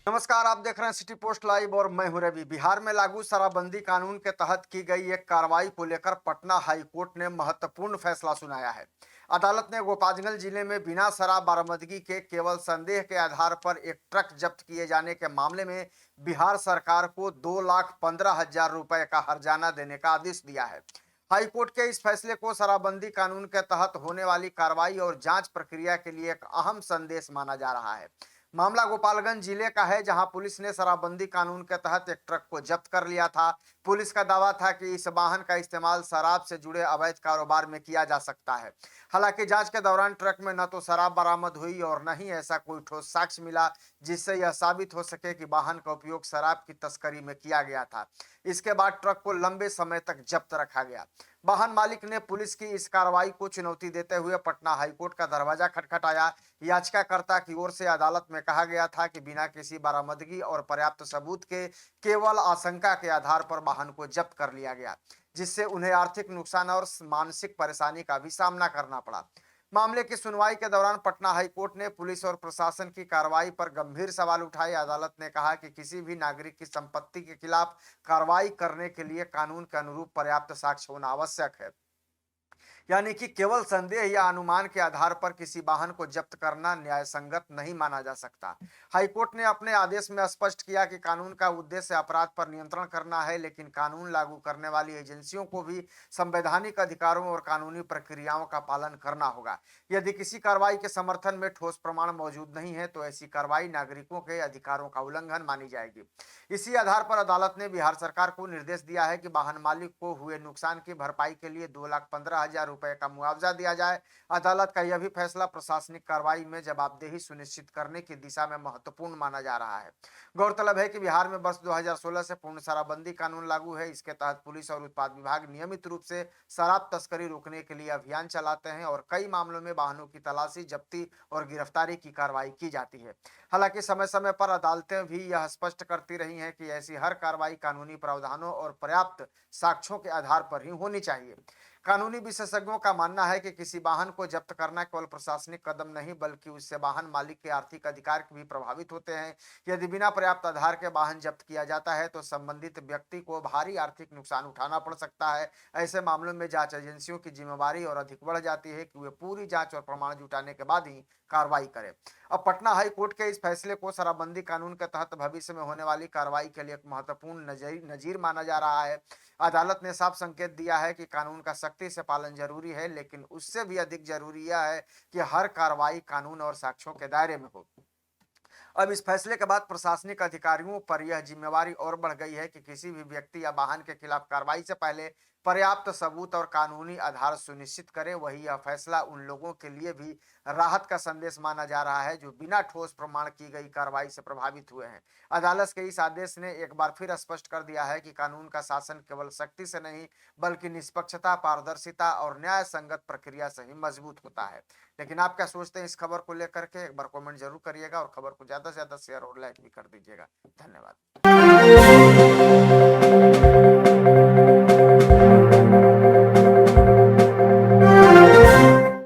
नमस्कार, आप देख रहे हैं सिटी पोस्ट लाइव और मैं हूं रवि। बिहार में लागू शराबबंदी कानून के तहत की गई एक कार्रवाई को लेकर पटना हाई कोर्ट ने महत्वपूर्ण फैसला सुनाया है। अदालत ने गोपालगंज जिले में बिना शराब बरामदगी के केवल संदेह के आधार पर एक ट्रक जब्त किए जाने के मामले में बिहार सरकार को 2,15,000 रुपए का हर्जाना देने का आदेश दिया है। हाईकोर्ट के इस फैसले को शराबबंदी कानून के तहत होने वाली कार्रवाई और जांच प्रक्रिया के लिए एक अहम संदेश माना जा रहा है। मामला गोपालगंज जिले का है, जहां पुलिस ने शराबबंदी कानून के तहत एक ट्रक को जब्त कर लिया था। पुलिस का दावा था कि इस वाहन का इस्तेमाल शराब से जुड़े अवैध कारोबार में किया जा सकता है। हालांकि जांच के दौरान ट्रक में न तो शराब बरामद हुई और न ही ऐसा कोई ठोस साक्ष्य मिला जिससे यह साबित हो सके कि वाहन का उपयोग शराब की तस्करी में किया गया था। इसके बाद ट्रक को लंबे समय तक जब्त रखा गया। वाहन मालिक ने पुलिस की इस कार्रवाई को चुनौती देते हुए पटना हाईकोर्ट का दरवाजा खटखटाया। याचिकाकर्ता की ओर से अदालत में कहा गया था कि बिना किसी बरामदगी और पर्याप्त सबूत के केवल आशंका के आधार पर वाहन को जब्त कर लिया गया, जिससे उन्हें आर्थिक नुकसान और मानसिक परेशानी का भी सामना करना पड़ा। मामले की सुनवाई के दौरान पटना हाईकोर्ट ने पुलिस और प्रशासन की कार्रवाई पर गंभीर सवाल उठाए। अदालत ने कहा कि किसी भी नागरिक की संपत्ति के खिलाफ कार्रवाई करने के लिए कानून के अनुरूप पर्याप्त साक्ष्य होना आवश्यक है, यानी कि केवल संदेह या अनुमान के आधार पर किसी वाहन को जब्त करना न्याय संगत नहीं माना जा सकता। हाईकोर्ट ने अपने आदेश में स्पष्ट किया कि कानून का उद्देश्य अपराध पर नियंत्रण करना है, लेकिन कानून लागू करने वाली एजेंसियों को भी संवैधानिक अधिकारों और कानूनी प्रक्रियाओं का पालन करना होगा। यदि किसी कार्रवाई के समर्थन में ठोस प्रमाण मौजूद नहीं है तो ऐसी कार्रवाई नागरिकों के अधिकारों का उल्लंघन मानी जाएगी। इसी आधार पर अदालत ने बिहार सरकार को निर्देश दिया है कि वाहन मालिक को हुए नुकसान की भरपाई के लिए 2,15,000 रुपए का मुआवजा दिया जाए। अदालत का यह भी फैसला प्रशासनिक कार्रवाई में जवाबदेही सुनिश्चित करने की दिशा में महत्वपूर्ण माना जा रहा है। गौरतलब है कि बिहार में वर्ष 2016 से पूर्ण शराबबंदी कानून लागू है। इसके तहत पुलिस और उत्पाद विभाग नियमित रूप से शराब तस्करी रोकने के लिए अभियान चलाते हैं और कई मामलों में वाहनों की तलाशी, जब्ती और गिरफ्तारी की कार्रवाई की जाती है। हालांकि समय समय पर अदालतें भी यह स्पष्ट करती रही हैं कि ऐसी हर कार्रवाई कानूनी प्रावधानों और पर्याप्त साक्ष्यों के आधार पर ही होनी चाहिए। कानूनी विशेषज्ञों का मानना है कि किसी वाहन को जब्त करना केवल प्रशासनिक कदम नहीं बल्कि उससे वाहन मालिक के आर्थिक अधिकार भी प्रभावित होते हैं। यदि बिना पर्याप्त आधार के वाहन जब्त किया जाता है तो संबंधित व्यक्ति को भारी आर्थिक नुकसान उठाना पड़ सकता है। ऐसे मामलों में जांच एजेंसियों की जिम्मेवारी और अधिक बढ़ जाती है कि वे पूरी जांच और प्रमाण जुटाने के बाद ही कार्रवाई करें। अब पटना हाई कोर्ट के इस फैसले को शराबबंदी कानून के तहत भविष्य में होने वाली कार्रवाई के लिए एक महत्वपूर्ण नजीर माना जा रहा है। अदालत ने साफ संकेत दिया है कि कानून का सख्ती से पालन जरूरी है, लेकिन उससे भी अधिक जरूरी यह है कि हर कार्रवाई कानून और साक्ष्यों के दायरे में हो। अब इस फैसले के बाद प्रशासनिक अधिकारियों पर यह जिम्मेवारी और बढ़ गई है कि किसी भी व्यक्ति या वाहन के खिलाफ कार्रवाई से पहले पर्याप्त सबूत और कानूनी आधार सुनिश्चित करें। वही यह फैसला उन लोगों के लिए भी राहत का संदेश माना जा रहा है जो बिना ठोस प्रमाण की गई कार्रवाई से प्रभावित हुए हैं। अदालत के इस आदेश ने एक बार फिर स्पष्ट कर दिया है कि कानून का शासन केवल सख्ती से नहीं बल्कि निष्पक्षता, पारदर्शिता और न्याय संगत प्रक्रिया से ही मजबूत होता है। लेकिन आप क्या सोचते हैं इस खबर को लेकर के? एक बार कमेंट जरूर करिएगा और खबर को ज्यादा से ज्यादा शेयर और लाइक भी कर दीजिएगा। धन्यवाद।